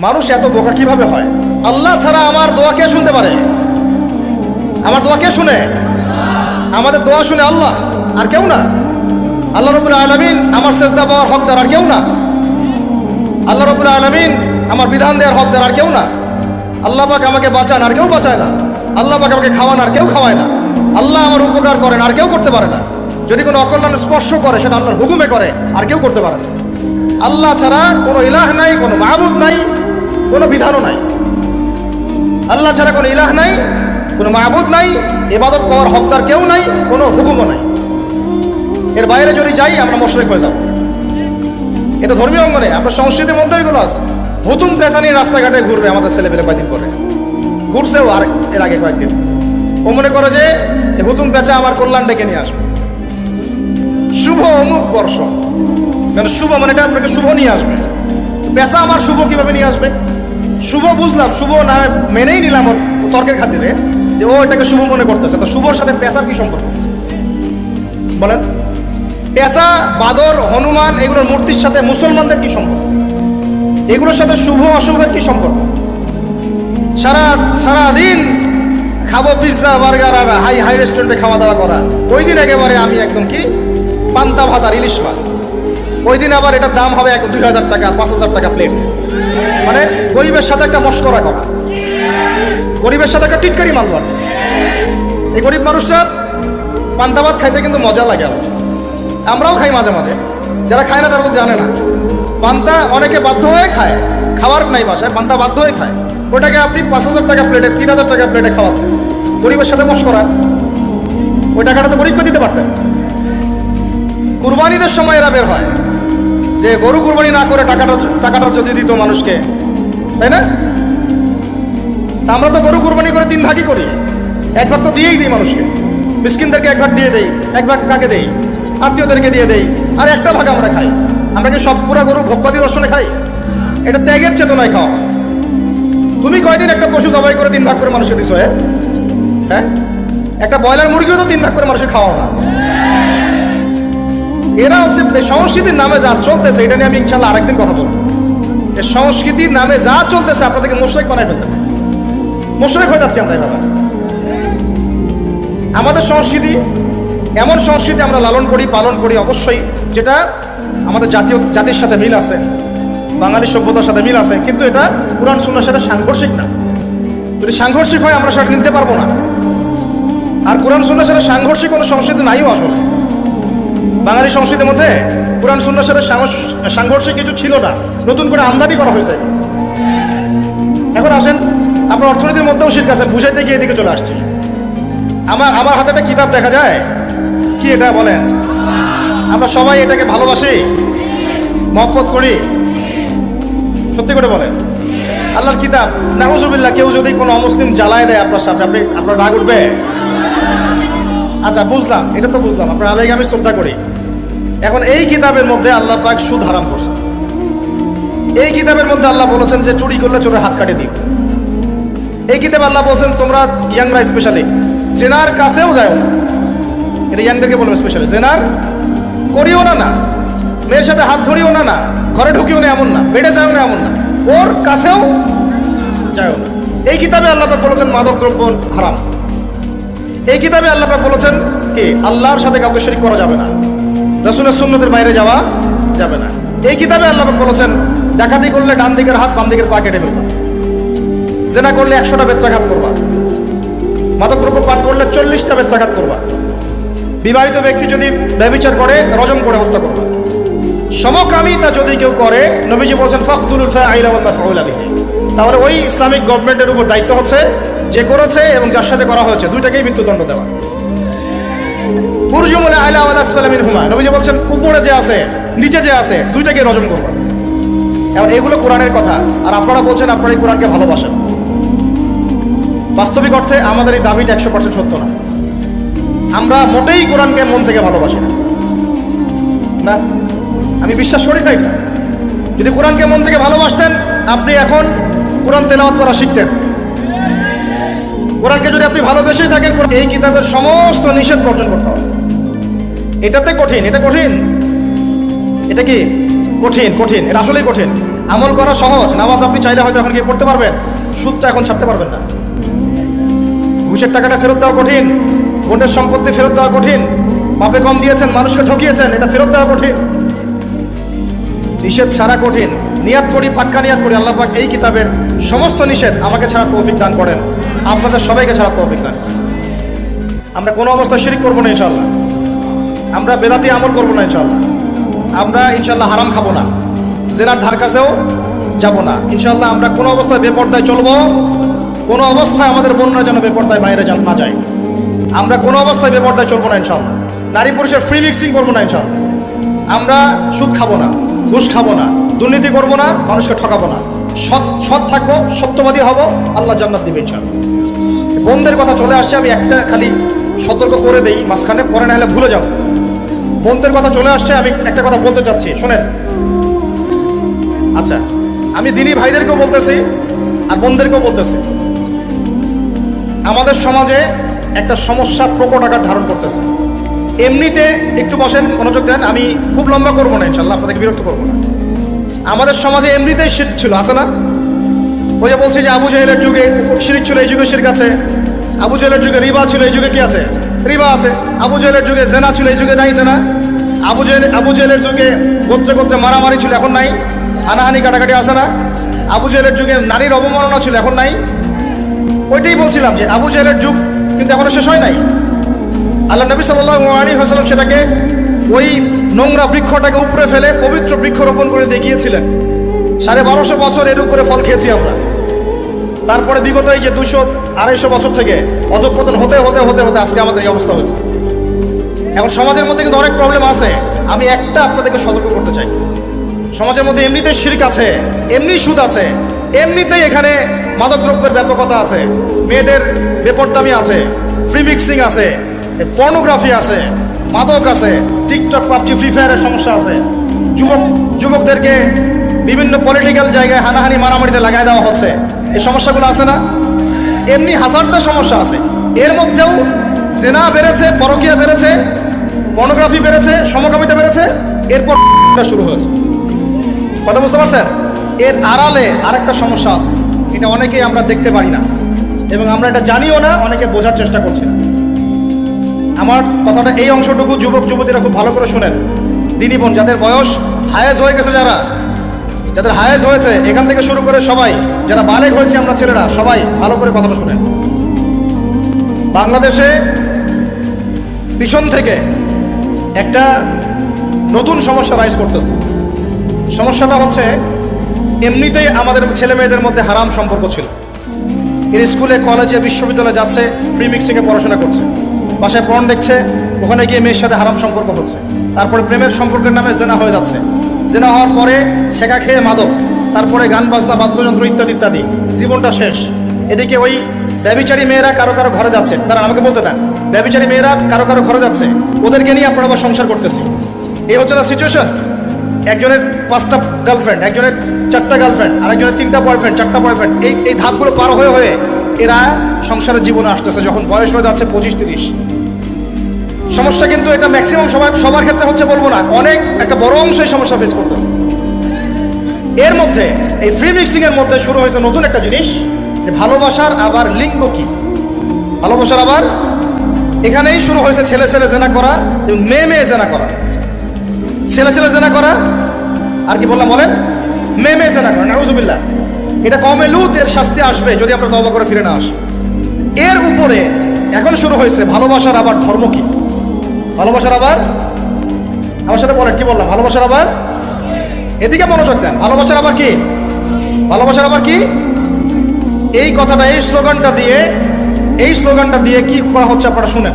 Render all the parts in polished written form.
মানুষ এত বোকা কিভাবে হয়? আল্লাহ ছাড়া আমার দোয়া কে শুনতে পারে? আমার দোয়া কে শুনে? আমাদের দোয়া শুনে আল্লাহ, আর কেউ না। আল্লাহ রাব্বুল আলামিন আমার সেজদা পাওয়ার হকদার, আর কেউ না। আল্লাহ রাব্বুল আলামিন আমার বিধান দেওয়ার হকদার, আর কেউ না। আল্লাহ পাক আমাকে বাঁচান, আর কেউ বাঁচায় না। আল্লাহ পাক আমাকে খাওয়ান, আর কেউ খাওয়ায় না। আল্লাহ আমার উপকার করেন, আর কেউ করতে পারে না। যদি কোনো অকল্যাণ স্পর্শ করে সেটা আল্লাহর হুকুমে করে, আর কেউ করতে পারে না। আল্লাহ ছাড়া কোনো ইলাহ নাই, কোনো মাবুদ নাই, কোনো বিধানও নাই। আল্লাহ ছাড়া কোনো ইলাহ নাই, কোনো মাবুদ নাই, ইবাদত পাওয়ার হকদার কেউ নাই, কোনো হুকুমও নাই। এর বাইরে যদি যাই আমরা মুশরিক হয়ে যাব। এটা ধর্মীয় অঙ্গনে, আপনার সংস্কৃতির মধ্যে এগুলো আছে। হুতুম পেশা নিয়ে রাস্তাঘাটে ঘুরবে আমাদের ছেলেপেলে কয়েকদিন করে, ঘুরছেও আর এর আগে কয়েকদিন। ও মনে করে যে হুতুম পেঁচা আমার কল্যাণ ডেকে নিয়ে আসবে। শুভ অমুক বর্ষ, মানে শুভ মানে এটা আপনাকে শুভ নিয়ে আসবে। পেশা আমার শুভ কিভাবে নিয়ে আসবে? শুভ বুঝলাম, শুভ না মেনেই নিলাম ওর তর্কের খাতিরে যে ও এটাকে শুভ মনে করতেছে। তো শুভর সাথে পেশার কি সম্পর্ক বলেন? পেশা, বাদর, হনুমান এগুলোর মূর্তির সাথে মুসলমানদের কি সম্পর্ক? এগুলোর সাথে শুভ অশুভের কি সম্পর্ক? সারাদিন খাবো পিৎজা, বার্গার আর হাই হাই রেস্টুরেন্টে খাওয়া দাওয়া করা। ওই দিন একেবারে আমি একদম কি পান্তা ভাত আর ইলিশ মাছ। ওই দিন আবার এটার দাম হবে 2000 টাকা, 5000 টাকা প্লেট। মানে গরিবের সাথে একটা মস্করা করা, গরিবের সাথে একটা টিটকারি মারবার। এই গরিব মানুষরা পান্তা ভাত খাইতে কিন্তু মজা লাগে। আমরাও খাই মাঝে মাঝে, যারা খায় না তারা তো জানে না। পান্তা অনেকে বাধ্য হয়ে খায়, খাওয়ার নাই বাসায়, পান্তা বাধ্য হয়ে খায়। ওটাকে আপনি 5000 টাকা প্লেটে, 3000 টাকা প্লেটে খাওয়াচ্ছেন। গরিবের সাথে মস্করা। ওই টাকাটা তো গরিবকে দিতে পারতেন। কুরবানিদের সময় এরা বের হয় যে গরু কুরবানি না করে টাকাটা যদি দিত মানুষকে, তাই না? তা আমরা তো গরু কুরবানি করে 3 ভাগই করি। 1 ভাগ তো দিয়েই দিই মানুষকে, মিসকিনদেরকে 1 ভাগ দিয়ে দেই, 1 ভাগ কাকে দেই? আত্মীয়দেরকে দিয়ে দেই, আর 1টা ভাগ আমরা খাই। আমরা কি সব পুরা গরু ভোগবাদী দর্শনে খাই? এটা ত্যাগের চেতনায় খাওয়া। তুমি কয়দিন একটা পশু জবাই করে 3 ভাগ করে মানুষকে দিছো? হ্যাঁ, একটা ব্রয়লার মুরগিও তো 3 ভাগ করে মানুষকে খাওয়া না। এরা হচ্ছে সংস্কৃতির নামে যা চলতেছে, এটা নিয়ে আমি ইনশাল্লাহ আরেকদিন কথা বলবো। এই সংস্কৃতির নামে যা চলতেছে আপনাদেরকে মুশরিক বানায় ফেলতেছে। মুশরিক হয়ে যাচ্ছি আমরা এভাবে। আমাদের সংস্কৃতি এমন সংস্কৃতি আমরা লালন করি, পালন করি অবশ্যই, যেটা আমাদের জাতির সাথে মিল আছে, বাঙালি সভ্যতার সাথে মিল আছে, কিন্তু এটা কুরআন সুন্নাহর সাথে সাংঘর্ষিক না। যদি সাংঘর্ষিক হয় আমরা সেটা নিতে পারবো না। আর কুরআন সুন্নাহর সাথে সাংঘর্ষিক কোনো সংস্কৃতি নাইও আসলে। বাঙালি সংস্কৃতির মধ্যে কুরআন সুন্নাহর সাথে সাংঘর্ষিক কিছু ছিল না, নতুন করে আমদানি করা হয়েছে। এখন আসেন, আপনার অর্থনীতির মধ্যেও শিরক আছে, বুঝাইতে গিয়ে এদিকে চলে আসছে। আমার হাতে একটা কিতাব দেখা যায়, কি এটা বলেন? আমরা সবাই এটাকে ভালোবাসি, মহব্বত করি, সত্যি করে বলেন। আল্লাহর কিতাব, নাউজুবিল্লাহ, কেউ যদি কোনো অমুসলিম জ্বালায় দেয় আপনার সামনে, আপনার রাগ উঠবে? আচ্ছা বুঝলাম, এটা তো বুঝলাম, আপনার আবেগ আমি শ্রদ্ধা করি। এখন এই কিতাবের মধ্যে আল্লাহ পাক সুদ হারাম করছেন। এই কিতাবের মধ্যে আল্লাহ বলেছেন যে চুরি করলে চোরের হাত কাটে দিও। এই কিতাবে আল্লাহ বলছেন তোমরা ইয়াংরা স্পেশালি জেনার কাছেও যাও না। এটা ইয়াংদেরকে বলবো স্পেশালি, জেনার করিও না, না মেয়ের সাথে হাত ধরিও না, না ঘরে ঢুকিও না এমন না, বেডে যাও না এমন না, ওর কাছেও যাও না। এই কিতাবে আল্লাহ পাক বলেছেন মাদক দ্রব্য হারাম। এই কিতাবে আল্লাহ পাক বলেছেন কি আল্লাহর সাথে কাউকে শরীক করা যাবে না, রাসূলের সুন্নতের বাইরে যাওয়া যাবে না। এই কিতাবে আল্লাহ পাক বলেছেন ডাকাতি করলে ডান দিকের হাত বাম দিকের পা কেটে ফেলবা, জেনা করলে 100টা বেত্রাঘাত করবা, মাদক দ্রব্য পান করলে 40টা বেত্রাঘাত করবা, বিবাহিত ব্যক্তি যদি ব্যভিচার করে রজম করে হত্যা করবা, সমকামিতা যদি কেউ করে নবীজি বলেছেন ফাকতুলুল ফাইলা ওয়াল মাফউলা বিহি। তাহলে ওই ইসলামিক গভর্নমেন্টের উপর দায়িত্ব হচ্ছে যে করেছে এবং যার সাথে করা হয়েছে দুইটাকেই মৃত্যুদণ্ড দেওয়া। উরজুমুল আলা ওয়াল আসফালা মিনহুমা, নবীজি বলছেন উপরে যে আছে নিচে যে আছে দুইটাকেই রজম করবা। এখন এগুলো কোরআনের কথা, আর আপনারা বলছেন আপনারা এই কোরআনকে ভালোবাসেন। বাস্তবিক অর্থে আমাদের এই দাবিটা 100% সত্য না। আমরা মোটেই কোরআনকে মন থেকে ভালোবাসি না, আমি বিশ্বাস করি না এটা। যদি কোরআনকে মন থেকে ভালোবাসতেন আপনি এখন কোরআন তেলাওয়াত করা শিখতেন। কোরআনকে যদি আপনি ভালোবেসেই থাকেন, এই কিতাবের সমস্ত নিষেধ বর্জন করতে হবে। এটাতে কঠিন, এটা কঠিন, এটা কি কঠিন? কঠিন, এটা আসলেই কঠিন। আমল করা সহজ, নামাজ আপনি চাইলে হয়তো এখন গিয়ে করতে পারবেন, সুদটা এখন ছাড়তে পারবেন না। ঘুষের টাকাটা ফেরত দেওয়া কঠিন, বোনের সম্পত্তি ফেরত দেওয়া কঠিন, মাপে কম দিয়েছেন, মানুষকে ঠকিয়েছেন, এটা ফেরত দেওয়া কঠিন। নিষেধ ছাড়া কঠিন। নিয়াত করি, পাক্কা নিয়াত করি, আল্লাহ পাক এই কিতাবের সমস্ত নিষেধ আমাকে ছাড়া তৌফিক দান করেন, আপনাদের সবাইকে ছাড়া তৌফিক দান। আমরা কোনো অবস্থায় শিরিক করবো না ইনশাল্লাহ, আমরা বেদাতি আমল করবো না ইনশাল্লাহ, আমরা ইনশাল্লাহ হারাম খাবো না, জেনার ধার কাছেও যাবো না ইনশাল্লাহ। আমরা কোনো অবস্থায় বেপর্দায় চলবো, কোনো অবস্থায় আমাদের বোনরা যেন বেপর্দায় বাইরে না যায়। আমরা কোনো অবস্থায় বেপর্দায় চলবো না ইনশাল্লাহ। নারী পুরুষের ফ্রি মিক্সিং করবো না ইনশাল্লাহ। আমরা সুদ খাবো না, ঘুষ খাবো না, দুর্নীতি করবো না, মানুষকে ঠকাবো না, সৎ থাকবো, সত্যবাদী হব, আল্লাহ জান্নাত দিবে ইনশাল্লাহ। বোনদের কথা চলে আসছে, আমি একটা খালি সতর্ক করে দেই মাঝখানে, পরে না হলে ভুলে যাব। বোনদের কথা চলে আসছে, আমি একটা কথা বলতে চাচ্ছি, শোনেন। আচ্ছা, আমি দিনী ভাইদেরকেও বলতেছি আর বোনদেরকেও বলতেছি, আমাদের সমাজে একটা সমস্যা প্রকট আকার ধারণ করতেছে। এমনিতে একটু বসেন, মনোযোগ দেন, আমি খুব লম্বা করবো না ইনশাল্লাহ, আপনাদেরকে বিরক্ত করবো না। আমাদের সমাজে এমনিতেই শিরক ছিল, আছে না? ওই যে বলছি যে আবু জাহেলের যুগে শিরক ছিল, এই যুগে শিরক আছে। আবু জাহেলের যুগে রিবা ছিল, এই যুগে কি আছে? রিবা আছে। আবু জাহেলের যুগে জেনা ছিল, এই যুগে নাই জেনা। আবু জাহেলের যুগে গোত্রে গোত্রে মারামারি ছিল, এখন নাই। হানাহানি কাটাকাটি আছে না? আবু জাহেলের যুগে নারীর অবমাননা ছিল, এখন নাই। ওইটাই বলছিলাম যে আবু জাহেলের যুগ কিন্তু এখনো শেষ হয় নাই। আল্লাহ নবী সাল্লাল্লাহু আলাইহি ওয়াসাল্লাম সেটাকে, ওই নোংরা বৃক্ষটাকে উপরে ফেলে পবিত্র বৃক্ষ রোপণ করে দেখিয়েছিলেন। 1250 বছর এর উপরে ফল খেয়েছি আমরা। তারপরে বিগত এই যে 200-250 বছর থেকে অধঃপতন হতে হতে হতে হতে আজকে আমাদের এই অবস্থা হয়েছে। এখন সমাজের মধ্যে কিন্তু অনেক প্রবলেম আছে। আমি একটা আপনাদেরকে সতর্ক করতে চাই, সমাজের মধ্যে এমনিতেই শিরক আছে, এমনি সুদ আছে, এমনিতেই এখানে মাদকদ্রব্যের ব্যাপকতা আছে, মেয়েদের বেপরদামি আছে, ফ্রি মিক্সিং আছে, পর্নোগ্রাফি আছে, মাদক আছে, টিকটক, পাবজি, ফ্রি ফায়ারের সমস্যা আছে, যুবকদেরকে বিভিন্ন পলিটিক্যাল জায়গায় হানাহানি মারামারিতে লাগাই দেওয়া হচ্ছে, এই সমস্যাগুলো আছে না? এমনি হাজারটা সমস্যা আছে। এর মধ্যেও জেনা বেড়েছে, পরকীয়া বেড়েছে, পর্নোগ্রাফি বেড়েছে, সমকামিতা বেড়েছে, এরপর শুরু হয়েছে। কথা বুঝতে পারছেন? এর আড়ালে আরেকটা সমস্যা আছে, এটা অনেকেই আমরা দেখতে পারি না এবং আমরা এটা জানিও না, অনেকে বোঝার চেষ্টা করছি না। আমার কথাটা এই অংশটুকু যুবক যুবতীরা খুব ভালো করে শুনেন। দিনী বোন যাদের বয়স হায়েজ হয়ে গেছে, যাদের হায়েজ হয়েছে, এখান থেকে শুরু করে সবাই যারা বালেগ হয়েছে, আমরা ছেলেরা সবাই ভালো করে কথাটা শুনেন। বাংলাদেশে পিছন থেকে একটা নতুন সমস্যা রাইজ করতেছে। সমস্যাটা হচ্ছে, এমনিতেই আমাদের ছেলে মেয়েদের মধ্যে হারাম সম্পর্ক ছিল। এর স্কুলে, কলেজে, বিশ্ববিদ্যালয়ে যাচ্ছে, ফ্রি মিক্সিংয়ে পড়াশোনা করছে, বাসায় পর্ন দেখছে, ওখানে গিয়ে মেয়ের সাথে হারাম সম্পর্ক হচ্ছে, তারপরে প্রেমের সম্পর্কের নামে জেনা হয়ে যাচ্ছে, জেনা হওয়ার পরে ছেঁকা খেয়ে মাদক, তারপরে গান বাজনা, বাদ্যযন্ত্র ইত্যাদি ইত্যাদি, জীবনটা শেষ। এদিকে ওই ব্যভিচারী মেয়েরা কারো কারো ঘরে যাচ্ছে, তারা আমাকে বলতে দেন, ব্যভিচারী মেয়েরা কারো কারো ঘরে যাচ্ছে, ওদেরকে নিয়ে আপনারা আবার সংসার করতেছি। এই হচ্ছে না সিচুয়েশন? একজনের 5টা গার্লফ্রেন্ড, একজনের 4টা গার্লফ্রেন্ড, আরেকজনের 3টা বয়ফ্রেন্ড, 4টা বয়ফ্রেন্ড, এই ধাপগুলো পার হয়ে হয়ে এরা সংসারের জীবনে আসতেছে যখন বয়স হয়ে যাচ্ছে 25-30। সমস্যা কিন্তু এটা ম্যাক্সিমাম সবার ক্ষেত্রে হচ্ছে বলবো না, অনেক একটা বড় অংশ এই সমস্যা ফেস করতেছে। এর মধ্যে এই ফ্রি মিক্সিং এর মধ্যে শুরু হয়েছে নতুন একটা জিনিস, যে ভালোবাসার আবার লিঙ্গ কি, ভালোবাসার আবার এখানেই শুরু হয়েছে ছেলে ছেলে জেনা করা এবং মেয়ে মেয়ে জেনা করা। ছেলে ছেলে জেনা করা আর কি বললাম বলেন, মেয়ে মেয়ে জেনা করা, নাউজুবিল্লাহ। এটা কমে লুত, এর শাস্তি আসবে যদি আমরা তওবা করে ফিরে না আসি। এর উপরে এখন শুরু হয়েছে ভালোবাসার আবার ধর্ম কি, ভালোবাসার আবার, আমার সাথে বলেন কি বললাম, ভালোবাসার আবার, এদিকে মনোযোগ দেন, ভালোবাসার আবার কি, ভালোবাসার আবার কি, এই কথাটা, এই স্লোগানটা দিয়ে কি করা হচ্ছে আপনারা শুনেন।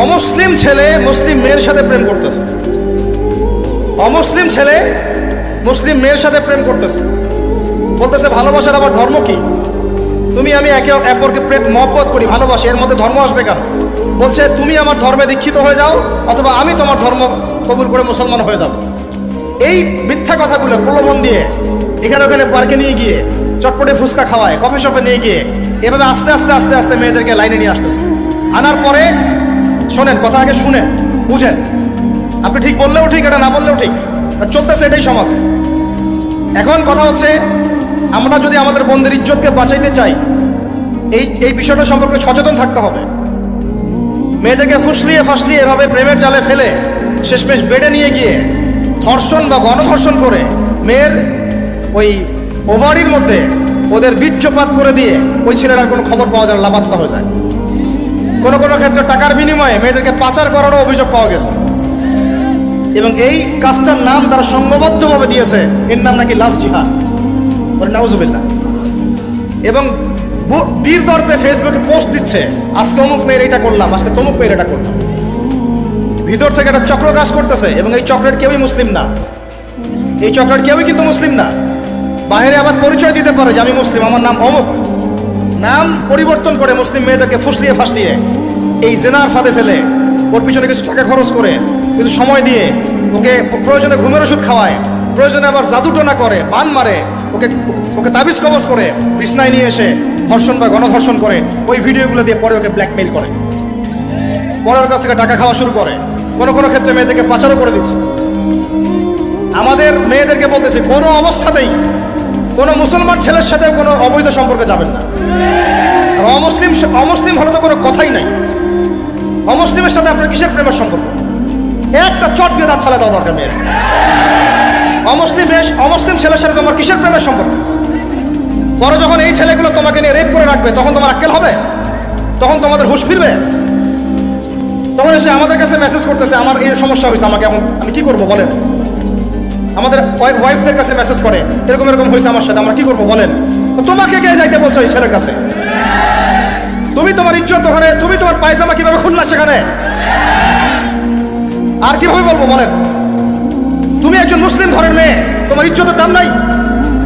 অমুসলিম ছেলে মুসলিম মেয়ের সাথে প্রেম করতেছে, অমুসলিম ছেলে মুসলিম মেয়ের সাথে প্রেম করতেছে, বলতেছে ভালোবাসার আবার ধর্ম কি, তুমি আমি একে অপরকে প্রেম মহব্বত করি, ভালোবাসি, এর মধ্যে ধর্ম আসবে কেন? বলছে তুমি আমার ধর্মে দীক্ষিত হয়ে যাও, অথবা আমি তোমার ধর্ম কবুল করে মুসলমান হয়ে যাব। এই মিথ্যা কথাগুলো প্রলোভন দিয়ে এখানে ওখানে পার্কে নিয়ে গিয়ে চটপটে ফুচকা খাওয়ায়, কফি শপে নিয়ে গিয়ে এভাবে আস্তে আস্তে আস্তে আস্তে মেয়েদেরকে লাইনে নিয়ে আসতেছে। আনার পরে শোনেন, কথা আগে শুনেন, বুঝেন। আপনি ঠিক বললেও ঠিক, এটা না বললেও ঠিক, চলতেছে এটাই সমাজ। এখন কথা হচ্ছে, আমরা যদি আমাদের বোনদের ইজ্জতকে বাঁচাইতে চাই, এই বিষয়টা সম্পর্কে সচেতন থাকতে হবে। মেয়েদেরকে ফুসলিয়ে ফাসলিয়ে এভাবে প্রেমের জালে ফেলে শেষমেশ বেডে নিয়ে গিয়ে ধর্ষণ বা গণধর্ষণ করে মেয়ের ওই ওভারির মধ্যে ওদের বীর্যপাত করে দিয়ে ওই ছেলেটার কোনো খবর পাওয়া যায় না, লাপাত্তা হয়ে যায়। কোনো কোনো ক্ষেত্রে টাকার বিনিময়ে মেয়েদেরকে পাচার করারও অভিযোগ পাওয়া গেছে, এবং এই কাজটার নাম তারা সংঘবদ্ধভাবে দিয়েছে, এর নাম নাকি লাভ জিহাদ, নাউজুবিল্লাহ। এবং বীর দর্পে ফেসবুকে পোস্ট দিচ্ছে, আজকে অমুক মেয়ের এটা করলাম, আজকে তমুক মেয়ের এটা করলাম। ভিতর থেকে একটা চক্র কাজ করতেছে, এবং এই চক্রের কেউই মুসলিম না, এই চক্রের কেউই কিন্তু মুসলিম না। বাইরে আবার পরিচয় দিতে পারে যে আমি মুসলিম, আমার নাম অমুক, নাম পরিবর্তন করে মুসলিম মেয়েদেরকে ফুসলিয়ে ফাসলিয়ে এই জেনার ফাঁদে ফেলে ওর পিছনে কিছু টাকা খরচ করে, কিছু সময় দিয়ে ওকে প্রয়োজনে ঘুমের ওষুধ খাওয়ায়, প্রয়োজনে আবার জাদুটোনা করে, বান মারে, ওকে ওকে তাবিজ কবজ করে বিছনায় নিয়ে এসে ধর্ষণ বা গণধর্ষণ করে, ওই ভিডিওগুলো দিয়ে পরে ওকে ব্ল্যাকমেইল করে, পরের কাছ থেকে টাকা খাওয়া শুরু করে। কোনো কোনো ক্ষেত্রে মেয়েদেরকে পাচারও করে দিচ্ছে। আমাদের মেয়েদেরকে বলতেছি, কোনো অবস্থাতেই কোনো মুসলমান ছেলের সাথে কোনো অবৈধ সম্পর্কে যাবেন না। আর অমুসলিম হলে তো কোনো কথাই নাই। অমুসলিমের সাথে আপনার কিসের প্রেমের সম্পর্ক? একটা চট দিয়ে দাঁত ফেলে দেওয়া দরকার মেয়ের। অমুসলিম ছেলের সাথে তোমার কিসের প্রেমের সম্পর্ক? পরে যখন এই ছেলেগুলো তোমাকে নিয়ে রেপ করে রাখবে, তখন তোমার আক্কেল হবে? তখন তোমাদের হুঁশ ফিরবে? তখন এসে আমাদের কাছে মেসেজ করতেছে, আমার এই সমস্যা হয়েছে, আমাকে এখন আমি কি করবো বলেন? আমাদের ওয়াইফদের কাছে মেসেজ করে, এরকম এরকম হয়েছে আমার সাথে, আমরা কি করবো বলেন? তোমাকে কে যাইতে বলছো এই ছেলের কাছে? তুমি তোমার ইজ্জত ওখানে, তুমি তোমার পায়জামা কিভাবে খুললা সেখানে? আর কিভাবে বলবো বলেন? তুমি একজন মুসলিম ঘরের মেয়ে, তোমার ইজ্জতের দাম নাই,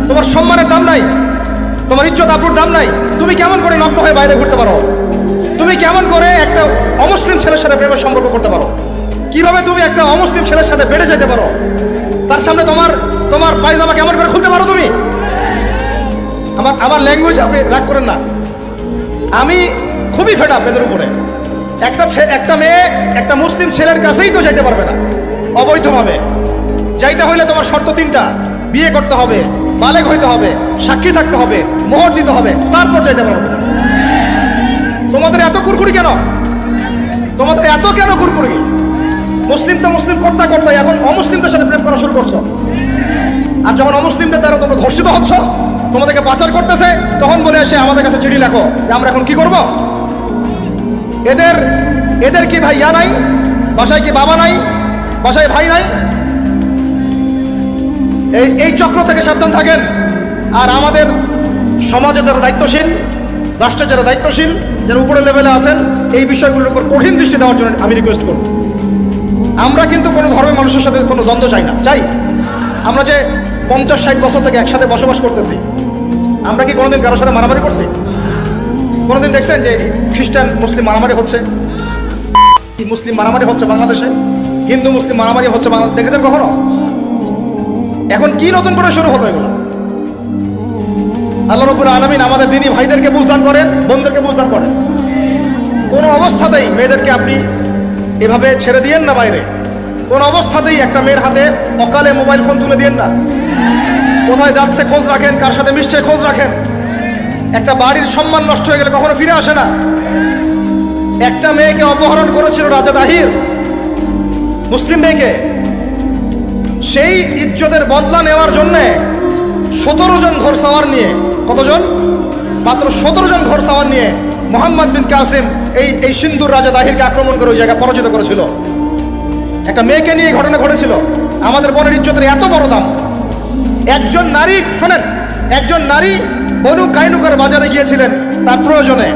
তোমার সম্মানের দাম নাই, তোমার ইজ্জত আবরুর দাম নাই। তুমি কেমন করে নগ্ন হয়ে বাইরে ঘুরতে পারো? তুমি কেমন করে একটা অমুসলিম ছেলের সাথে প্রেমের সম্পর্ক করতে পারো? কিভাবে তুমি একটা অমুসলিম ছেলের সাথে বেড়ে যেতে পারো? তার সামনে তোমার পায়জামা কেমন করে খুলতে পারো তুমি? আমার ল্যাঙ্গুয়েজ আপনি রাগ করেন না, আমি খুবই ফেড আপ এদের উপরে। একটা মেয়ে একটা মুসলিম ছেলের কাছেই তো যাইতে পারবে না অবৈধভাবে। যাইতে হইলে তোমার শর্ত 3টা: বিয়ে করতে হবে, বালেগ হইতে হবে, সাক্ষী থাকতে হবে, মোহর দিতে হবে, তারপর যাইতে পারবে। তোমাদের এত কুরকুরি কেন? তোমাদের এত কেন কুরকুরি? মুসলিম তো মুসলিম করতে করতে এখন অমুসলিমদের সাথে প্রেম করা শুরু করছো। আর যখন অমুসলিমদের দ্বারা তোমরা ধর্ষিত হচ্ছ, তোমাদেরকে পাচার করতেছে, তখন বলে এসে আমাদের কাছে চিঠি লেখো যে আমরা এখন কি করব। এদের কি ভাই ইয়া নাই? বাসায় কি বাবা নাই? বাসায় ভাই নাই? এই চক্র থেকে সাবধান থাকেন। আর আমাদের সমাজে যারা দায়িত্বশীল, রাষ্ট্রের যারা দায়িত্বশীল, যারা উপরের লেভেলে আছেন, এই বিষয়গুলোর উপর কঠিন দৃষ্টি দেওয়ার জন্য আমি রিকোয়েস্ট করব। আমরা কিন্তু কোনো ধর্মের মানুষের সাথে কোনো দ্বন্দ্ব চাই না। চাই আমরা যে 50-60 বছর থেকে একসাথে বসবাস করতেছি, আমরা কি কোনোদিন কারোর সাথে মারামারি করছি? কোনোদিন দেখছেন যে খ্রিস্টান মুসলিম মারামারি হচ্ছে? মুসলিম মারামারি হচ্ছে বাংলাদেশে, হিন্দু মুসলিম মারামারি হচ্ছে বাংলাদেশে, দেখেছেন কখনো? এখন কি নতুন করে শুরু হলো এগুলো? আল্লাহ রাব্বুল আলামিন আমাদের দিনী ভাইদেরকে বুঝদান করেন, বোনদেরকে বুঝদান করেন। কোনো অবস্থাতেই মেয়েদেরকে আপনি এভাবে ছেড়ে দিয়েন না বাইরে। কোন অবস্থাতেই একটা মেয়ের হাতে অকালে মোবাইল ফোন তুলে দিয়েন না। কোথায় যাচ্ছে খোঁজ রাখেন, কার সাথে মিশছে খোঁজ রাখেন। একটা বাড়ির সম্মান নষ্ট হয়ে গেলে কখনো ফিরে আসে না। একটা মেয়েকে অপহরণ করেছিল রাজা দাহির, মুসলিম মেয়েকে। সেই ইজ্জতের বদলা নেওয়ার জন্যে 17 জন ঘোড়সাওয়ার নিয়ে, কতজন? মাত্র 17 জন ঘোড়সাওয়ার নিয়ে মোহাম্মদ বিন কাসিম এই সিন্ধুর রাজা দাহিরকে আক্রমণ করে ওই জায়গায় পরাজিত করেছিল। একটা মেয়েকে নিয়ে ঘটনা ঘটেছিল। আমাদের বোনের ইজ্জতের এত বড় দাম। একজন নারী, শোনেন, একজন নারী বনু কাইনুকার বাজারে গিয়েছিলেন তার প্রয়োজনে,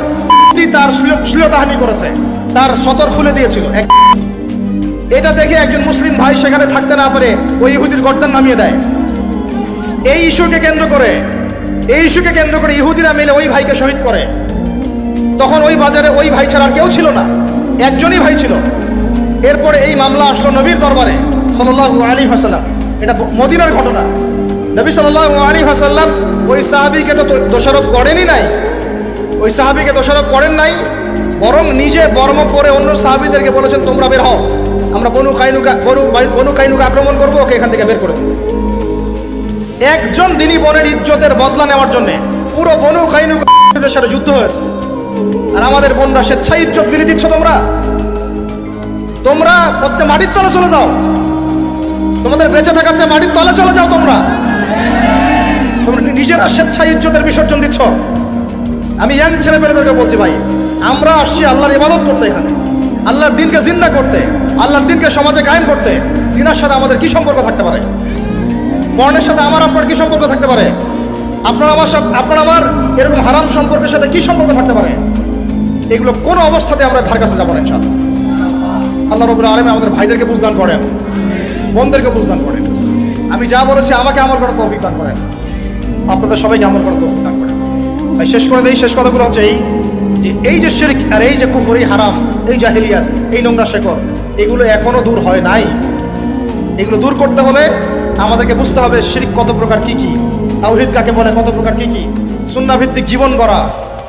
তার শ্লীলতাহানি করেছে, তার সতর খুলে দিয়েছিল। এটা দেখে একজন মুসলিম ভাই সেখানে থাকতে না পারে ওই ইহুদির গর্দান নামিয়ে দেয়। এই ইস্যুকে কেন্দ্র করে ইহুদিরা মিলে ওই ভাইকে শহীদ করে। তখন ওই বাজারে ওই ভাই ছাড়া আর কেউ ছিল না, একজনই ভাই ছিল। এরপরে এই মামলা আসলো নবীর দরবারে সাল্লাল্লাহু আলাইহি ওয়াসাল্লাম। এটা মদিনার ঘটনা। নবী সাল্লাল্লাহু আলাইহি ওয়াসাল্লাম ওই সাহাবীকে তো দোষারোপ করেনই নাই, ওই সাহাবীকে দোষারোপ করেন নাই, বরং নিজে বর্ম পরে অন্য সাহাবীদেরকে বলেছেন তোমরা বের হও, আমরা বনু কাইনুকা আক্রমণ করবো, ওকে এখান থেকে বের করে দেব। একজন দিনী বোনের ইজ্জতের বদলা নেওয়ার জন্য পুরো বনু কাইনুকার সাথে যুদ্ধ হয়েছে। আর আমাদের বোনরা স্বেচ্ছায় ইজ্জত বিলি দিচ্ছ। তোমরা হচ্ছে মাটির তলে চলে যাও, তোমাদের বেঁচে থাকার চেয়ে মাটির তলে চলে যাও। তোমরা নিজেরা স্বেচ্ছায় ইজ্জতের বিসর্জন দিচ্ছ। আমি ইয়াং ছেলে পেলেদেরকে বলছি, ভাই আমরা আসছি আল্লাহর ইবাদত করতে, এখানে আল্লাহর দিনকে জিন্দা করতে, আল্লাহর দিনকে সমাজে কায়েম করতে। জিনার সাথে আমাদের কি সম্পর্ক থাকতে পারে? পর্নের সাথে আমার আপনার কি সম্পর্ক থাকতে পারে? আপনার আমার এরকম হারাম সম্পর্কের সাথে কি সম্পর্ক থাকতে পারে? এগুলো কোনো অবস্থাতে আমরা ধার কাছে যাবো না ইনশাআল্লাহ। আল্লাহ রাব্বুল আলামিন আমাদের ভাইদেরকে বুঝদান করেন, বোনদেরকে বুঝদান করেন। আমি যা বলেছি আমাকে আমল করার তৌফিক দান করেন, আপনাদের সবাইকে আমল করার তৌফিক দান করেন। তাই শেষ করে দেই, শেষ কথাগুলো হচ্ছে এই যে শিরক আর এই যে কুফর, এই হারাম, এই জাহেলিয়াত, এই নোংরা শেকড়, এগুলো এখনো দূর হয় নাই। এগুলো দূর করতে হলে আমাদেরকে বুঝতে হবে শিরক কত প্রকার, কি কি, তাওহীদ কাকে বলে, কত প্রকার, কি কি, সুন্নাহ ভিত্তিক জীবন গড়া,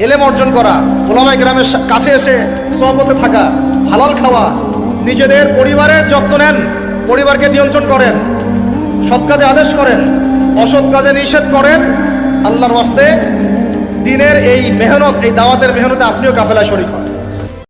এলেম অর্জন করা, ওলামায়ে কেরামের কাছে এসে সোহবতে থাকা, হালাল খাওয়া, নিজেদের পরিবারের যত্ন নেন, পরিবারকে নিয়ন্ত্রণ করেন, সৎ কাজে আদেশ করেন, অসৎ কাজে নিষেধ করেন। আল্লাহর ওয়াস্তে দিনের এই মেহনত, এই দাওয়াতের মেহনতে আপনিও কাফেলায় শরীক হন।